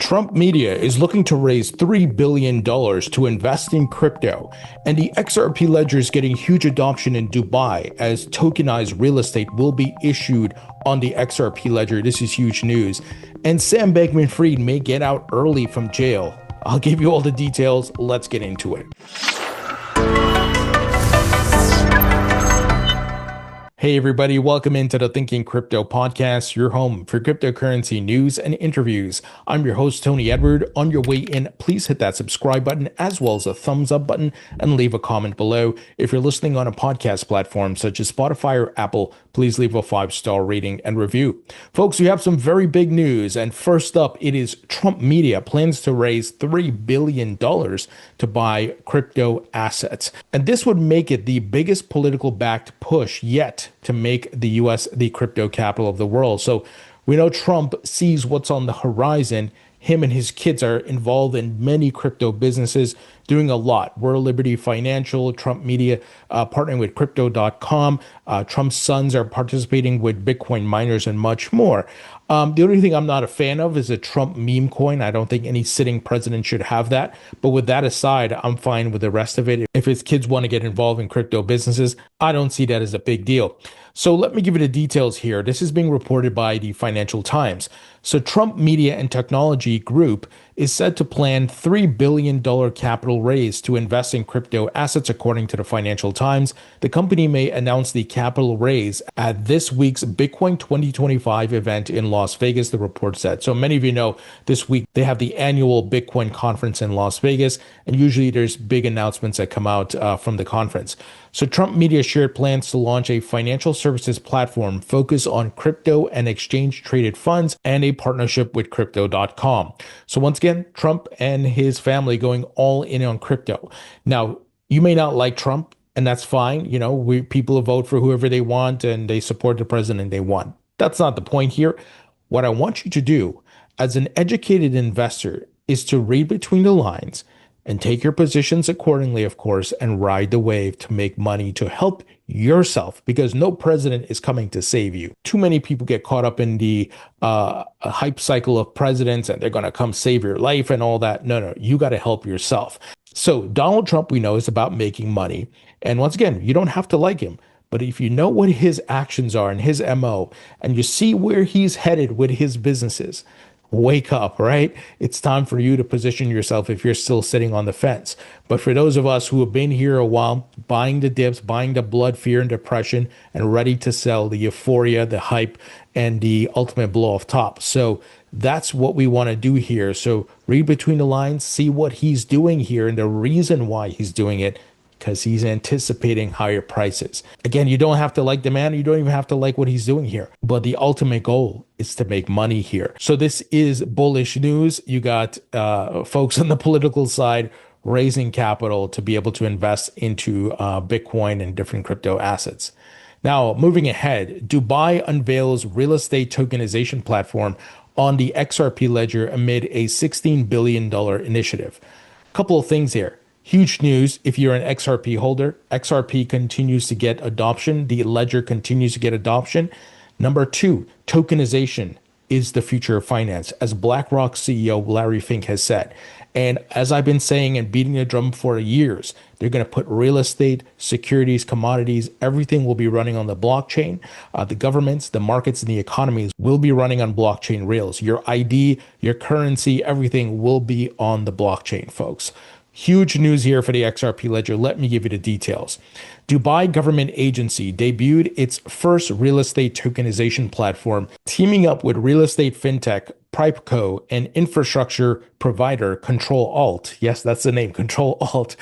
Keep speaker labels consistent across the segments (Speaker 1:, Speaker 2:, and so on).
Speaker 1: Trump media is looking to raise $3 billion to invest in crypto, and the XRP ledger is getting huge adoption in Dubai as tokenized real estate will be issued on the XRP ledger. This is huge news. And Sam Bankman Fried may get out early from jail. I'll give you all the details. Let's get into it. Hey everybody, welcome into the Thinking Crypto podcast, your home for cryptocurrency news and interviews. I'm your host, Tony Edward. On your way in, please hit that subscribe button as well as a thumbs up button and leave a comment below. If you're listening on a podcast platform such as Spotify or Apple, please leave a 5-star rating and review. Folks, we have some very big news, and first up, it is Trump media plans to raise $3 billion to buy crypto assets. And this would make it the biggest political backed push yet to make the US the crypto capital of the world. So we know Trump sees what's on the horizon. Him and his kids are involved in many crypto businesses, doing a lot. World Liberty Financial, Trump Media, partnering with Crypto.com. Trump's sons are participating with Bitcoin miners and much more. The only thing I'm not a fan of is a Trump meme coin. I don't think any sitting president should have that. But with that aside, I'm fine with the rest of it. If his kids want to get involved in crypto businesses, I don't see that as a big deal. So let me give you the details here. This is being reported by the Financial Times. So Trump Media and Technology Group is said to plan $3 billion capital raise to invest in crypto assets, according to the Financial Times. The company may announce the capital raise at this week's Bitcoin 2025 event in Las Vegas, the report said. So many of you know this week they have the annual Bitcoin conference in Las Vegas, and usually there's big announcements that come out from the conference. So Trump Media shared plans to launch a financial services platform focused on crypto and exchange traded funds and a partnership with Crypto.com. So once again, Trump and his family going all in on crypto. Now, you may not like Trump, and that's fine. You know, people vote for whoever they want and they support the president they want. That's not the point here. What I want you to do as an educated investor is to read between the lines and take your positions accordingly, of course, and ride the wave to make money to help yourself, because no president is coming to save you. Too many people get caught up in the hype cycle of presidents and they're going to come save your life and all that. No, you got to help yourself. So Donald Trump, we know, is about making money. And once again, you don't have to like him. But if you know what his actions are and his MO, and you see where he's headed with his businesses, wake up, right? It's time for you to position yourself if you're still sitting on the fence. But for those of us who have been here a while, buying the dips, buying the blood, fear, and depression, and ready to sell the euphoria, the hype, and the ultimate blow off top. So that's what we want to do here. So read between the lines, see what he's doing here and the reason why he's doing it, because he's anticipating higher prices. Again, you don't have to like the man. You don't even have to like what he's doing here. But the ultimate goal is to make money here. So this is bullish news. You got folks on the political side raising capital to be able to invest into Bitcoin and different crypto assets. Now, moving ahead, Dubai unveils real estate tokenization platform on the XRP ledger amid a $16 billion initiative. A couple of things here. Huge news if you're an XRP holder. XRP continues to get adoption. The ledger continues to get adoption. Number two, tokenization is the future of finance, as BlackRock CEO Larry Fink has said. And as I've been saying and beating the drum for years, they're going to put real estate, securities, commodities, everything will be running on the blockchain. The governments, the markets, and the economies will be running on blockchain rails. Your ID, your currency, everything will be on the blockchain, folks. Huge news here for the XRP ledger. Let me give you the details. Dubai government agency debuted its first real estate tokenization platform, teaming up with real estate fintech Pripeco and infrastructure provider Control Alt. Yes, that's the name, Control Alt.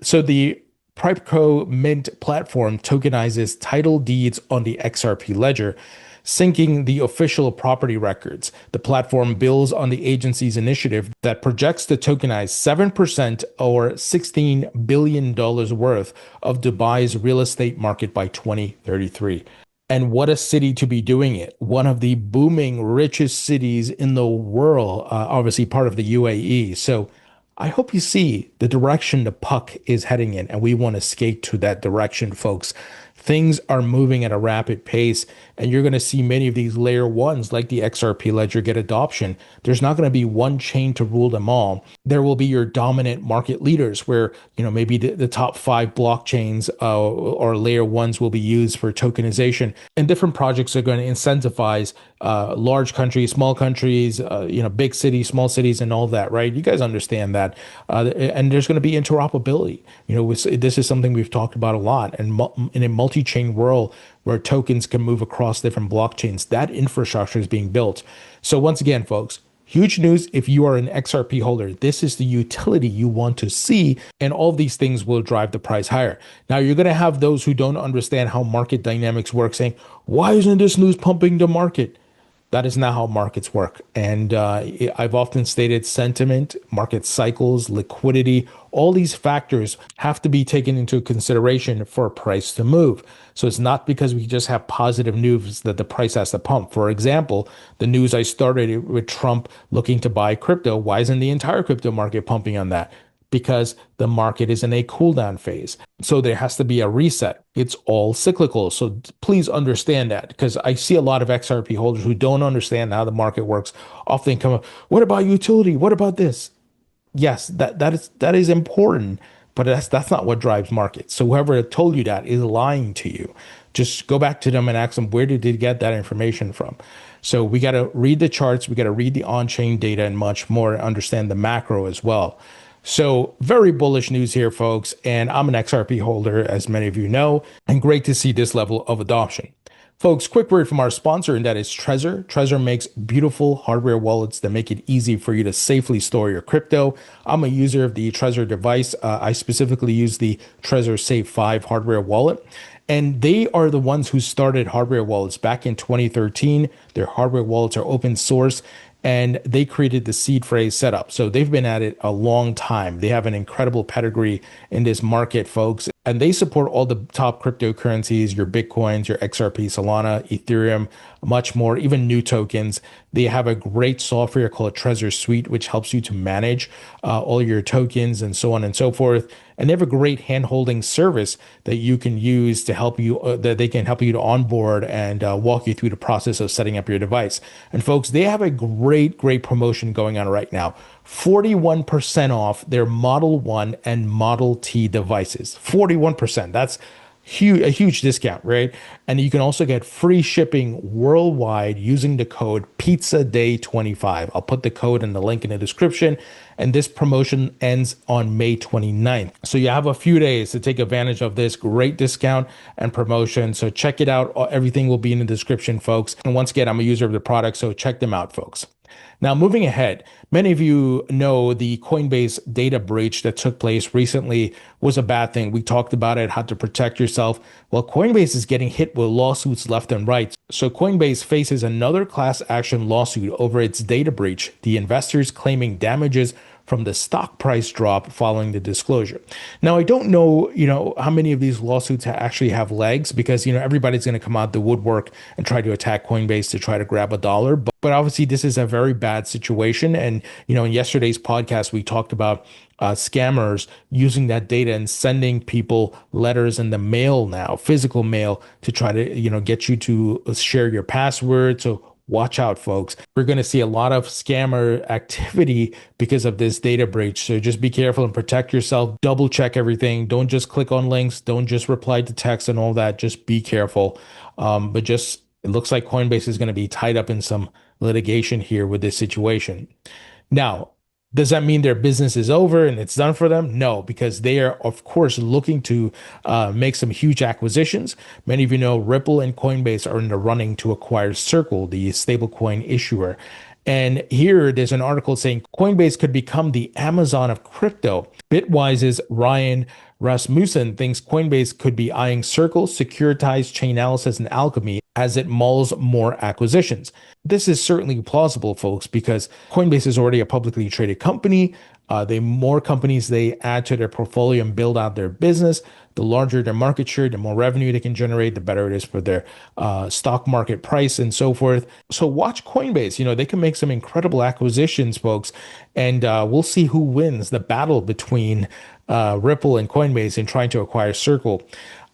Speaker 1: So the Pripeco Mint platform tokenizes title deeds on the XRP ledger, syncing the official property records. The platform builds on the agency's initiative that projects to tokenize 7% or $16 billion worth of Dubai's real estate market by 2033. And what a city to be doing it. One of the booming, richest cities in the world, obviously part of the UAE. So I hope you see the direction the puck is heading in, and we want to skate to that direction, folks. things are moving at a rapid pace, and you're going to see many of these layer ones like the XRP ledger get adoption. There's not going to be one chain to rule them all. There will be your dominant market leaders where, maybe the top five blockchains or layer ones will be used for tokenization, and different projects are going to incentivize large countries, small countries, big cities, small cities, and all that, right? You guys understand that. And there's going to be interoperability. This is something we've talked about a lot. And in a multi-chain world where tokens can move across different blockchains, that infrastructure is being built. So once again, folks, huge news if you are an XRP holder. This is the utility you want to see, and all of these things will drive the price higher. Now, you're going to have those who don't understand how market dynamics work saying, why isn't this news pumping the market? That is not how markets work. And I've often stated sentiment, market cycles, liquidity, all these factors have to be taken into consideration for a price to move. So it's not because we just have positive news that the price has to pump. For example, the news I started with Trump looking to buy crypto. Why isn't the entire crypto market pumping on that? Because the market is in a cool down phase. So there has to be a reset. It's all cyclical. So please understand that, because I see a lot of XRP holders who don't understand how the market works often come up, what about utility? What about this? Yes, that is important, but that's not what drives markets. So whoever told you that is lying to you. Just go back to them and ask them, where did they get that information from? So we got to read the charts, we got to read the on-chain data and much more, and understand the macro as well. So very bullish news here, folks. And I'm an XRP holder, as many of you know, and great to see this level of adoption. Folks, quick word from our sponsor, and that is Trezor. Trezor makes beautiful hardware wallets that make it easy for you to safely store your crypto. I'm a user of the Trezor device. I specifically use the Trezor Safe 5 hardware wallet. And they are the ones who started hardware wallets back in 2013. Their hardware wallets are open source, and they created the seed phrase setup. So they've been at it a long time. They have an incredible pedigree in this market, folks. And they support all the top cryptocurrencies, your Bitcoins, your XRP, Solana, Ethereum, much more, even new tokens. They have a great software called Trezor Suite, which helps you to manage all your tokens and so on and so forth. And they have a great hand-holding service that you can use to help you, that they can help you to onboard and walk you through the process of setting up your device. And folks, they have a great promotion going on right now. 41% off their Model 1 and Model T devices. 41%. That's a huge discount, right? And you can also get free shipping worldwide using the code PizzaDay25. I'll put the code and the link in the description. And this promotion ends on May 29th. So you have a few days to take advantage of this great discount and promotion. So check it out. Everything will be in the description, folks. And once again, I'm a user of the product, so check them out, folks. Now, moving ahead, many of you know the Coinbase data breach that took place recently was a bad thing. We talked about it, how to protect yourself. Well, Coinbase is getting hit with lawsuits left and right. So Coinbase faces another class action lawsuit over its data breach, the investors claiming damages from the stock price drop following the disclosure. Now, I don't know, how many of these lawsuits actually have legs, because, everybody's going to come out the woodwork and try to attack Coinbase to try to grab a dollar. But obviously, this is a very bad situation. And, in yesterday's podcast, we talked about scammers using that data and sending people letters in the mail now, physical mail, to try to, get you to share your password. So watch out, folks. We're going to see a lot of scammer activity because of this data breach. So just be careful and protect yourself. Double check everything. Don't just click on links. Don't just reply to text and all that. Just be careful. It looks like Coinbase is going to be tied up in some litigation here with this situation. Now, does that mean their business is over and it's done for them? No, because they are, of course, looking to make some huge acquisitions. Many of you know Ripple and Coinbase are in the running to acquire Circle, the stablecoin issuer. And here there's an article saying Coinbase could become the Amazon of crypto. Bitwise's Ryan Rasmussen thinks Coinbase could be eyeing Circle, Securitized Chainalysis, and Alchemy as it mulls more acquisitions. This is certainly plausible, folks, because Coinbase is already a publicly traded company. The more companies they add to their portfolio and build out their business, the larger their market share, the more revenue they can generate, the better it is for their stock market price and so forth. So watch Coinbase. They can make some incredible acquisitions, folks, and we'll see who wins the battle between Ripple and Coinbase in trying to acquire Circle.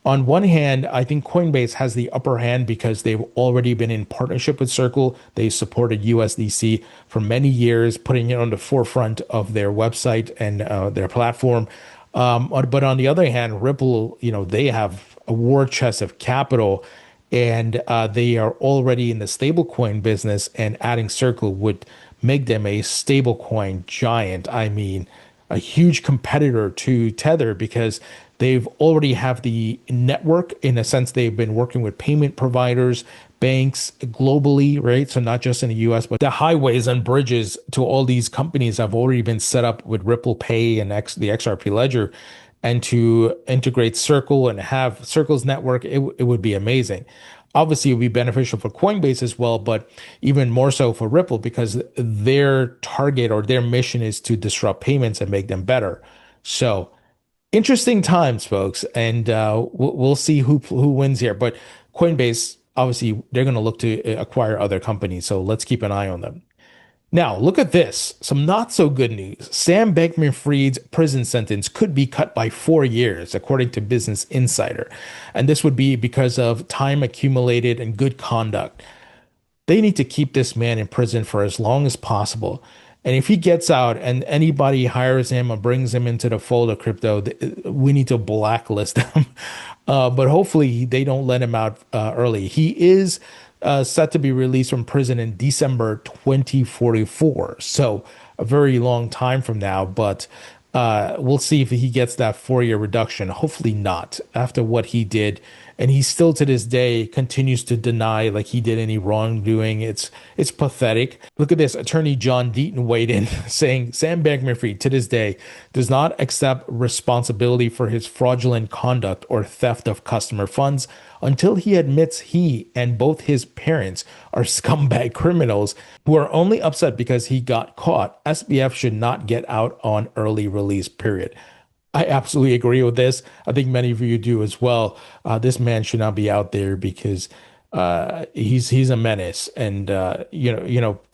Speaker 1: On one hand, I think Coinbase has the upper hand because they've already been in partnership with Circle. They supported USDC for many years, putting it on the forefront of their website and their platform. But on the other hand, Ripple, they have a war chest of capital, and they are already in the stablecoin business, and adding Circle would make them a stablecoin giant. I mean, a huge competitor to Tether because they've already have the network. In a sense, they've been working with payment providers, banks globally, right? So not just in the US, but the highways and bridges to all these companies have already been set up with Ripple Pay and the XRP Ledger. And to integrate Circle and have Circle's network, it would be amazing. Obviously, it would be beneficial for Coinbase as well, but even more so for Ripple because their target or their mission is to disrupt payments and make them better. So interesting times, folks, and we'll see who wins here. But Coinbase, obviously, they're going to look to acquire other companies, so let's keep an eye on them. Now, look at this. Some not so good news. Sam Bankman-Fried's prison sentence could be cut by 4 years, according to Business Insider. And this would be because of time accumulated and good conduct. They need to keep this man in prison for as long as possible. And if he gets out and anybody hires him or brings him into the fold of crypto, we need to blacklist them. But hopefully they don't let him out early. He is set to be released from prison in December 2044. So a very long time from now, but we'll see if he gets that 4 year reduction. Hopefully not after what he did. And he still to this day continues to deny like he did any wrongdoing. It's pathetic. Look at this. Attorney John Deaton weighed in saying Sam Bankman-Fried to this day does not accept responsibility for his fraudulent conduct or theft of customer funds until he admits he and both his parents are scumbag criminals who are only upset because he got caught. SBF should not get out on early release, period. I absolutely agree with this. I think many of you do as well. This man should not be out there because he's a menace, and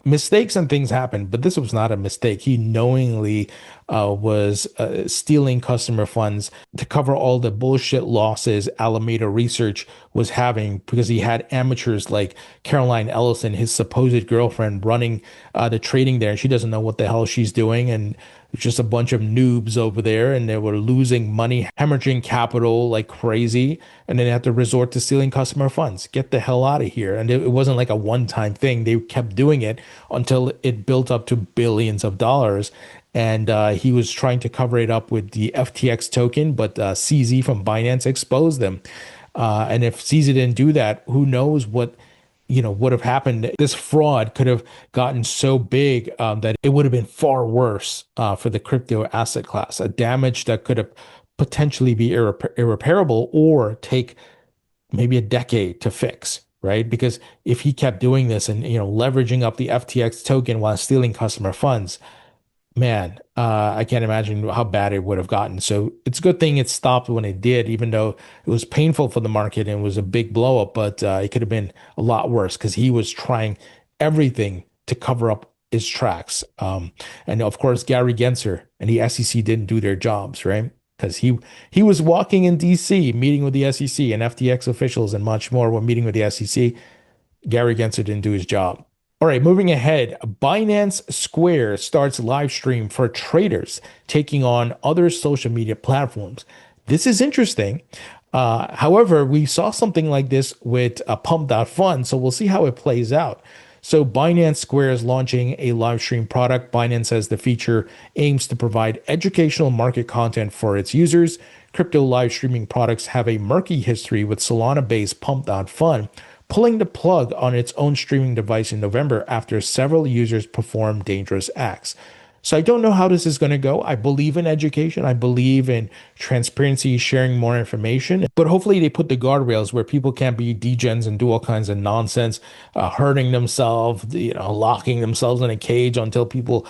Speaker 1: mistakes and things happen. But this was not a mistake. He knowingly was stealing customer funds to cover all the bullshit losses Alameda Research was having because he had amateurs like Caroline Ellison, his supposed girlfriend, running the trading there, and she doesn't know what the hell she's doing, and it's just a bunch of noobs over there, and they were losing money, hemorrhaging capital like crazy, and then they had to resort to stealing customer funds. Get the hell out of here. And it wasn't like a one-time thing. They kept doing it until it built up to billions of dollars. And he was trying to cover it up with the FTX token, but CZ from Binance exposed them. And if CZ didn't do that, who knows what would have happened. This fraud could have gotten so big that it would have been far worse for the crypto asset class, a damage that could have potentially be irreparable or take maybe a decade to fix, right? Because if he kept doing this and leveraging up the FTX token while stealing customer funds, man, I can't imagine how bad it would have gotten. So it's a good thing it stopped when it did, even though it was painful for the market and it was a big blow up, but it could have been a lot worse because he was trying everything to cover up his tracks. And of course, Gary Gensler and the SEC didn't do their jobs, right? Because he was walking in DC, meeting with the SEC and FTX officials and much more when meeting with the SEC. Gary Gensler didn't do his job. All right, moving ahead, Binance Square starts live stream for traders taking on other social media platforms. This is interesting. However, we saw something like this with Pump.Fund, so we'll see how it plays out. So Binance Square is launching a live stream product. Binance says the feature aims to provide educational market content for its users. Crypto live streaming products have a murky history with Solana-based Pump.Fund pulling the plug on its own streaming device in November after several users performed dangerous acts. So I don't know how this is going to go. I believe in education. I believe in transparency, sharing more information. But hopefully they put the guardrails where people can't be degens and do all kinds of nonsense, hurting themselves, locking themselves in a cage until people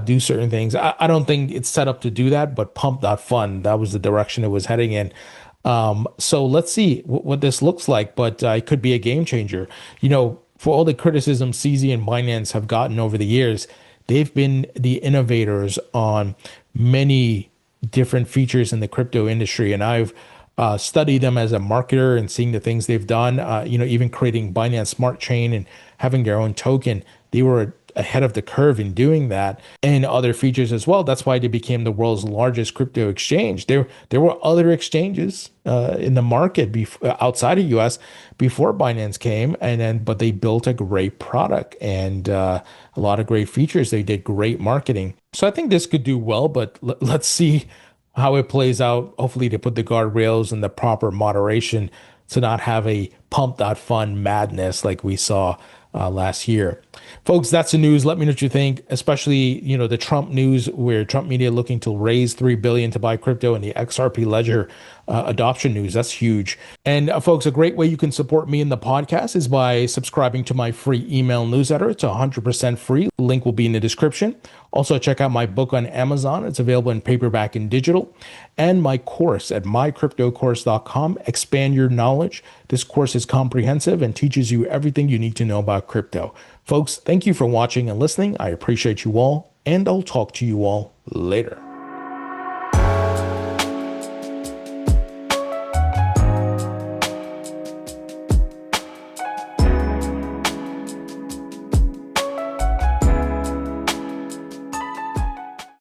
Speaker 1: do certain things. I don't think it's set up to do that, but Pump.Fund, that was the direction it was heading in. So let's see what this looks like, but it could be a game changer. For all the criticism CZ and Binance have gotten over the years, they've been the innovators on many different features in the crypto industry. And I've study them as a marketer and seeing the things they've done, even creating Binance Smart Chain and having their own token. They were ahead of the curve in doing that and other features as well. That's why they became the world's largest crypto exchange. There were other exchanges in the market outside of US before Binance came, but they built a great product and a lot of great features. They did great marketing. So I think this could do well, but let's see how it plays out. Hopefully, they put the guardrails and the proper moderation to not have a pump.fun madness like we saw last year. Folks, that's the news. Let me know what you think, especially, the Trump news where Trump media looking to raise $3 billion to buy crypto and the XRP ledger adoption news. That's huge. And folks, a great way you can support me in the podcast is by subscribing to my free email newsletter. It's 100% free. Link will be in the description. Also, check out my book on Amazon. It's available in paperback and digital. And my course at mycryptocourse.com. Expand your knowledge. This course is comprehensive and teaches you everything you need to know about crypto. Folks, thank you for watching and listening. I appreciate you all, and I'll talk to you all later.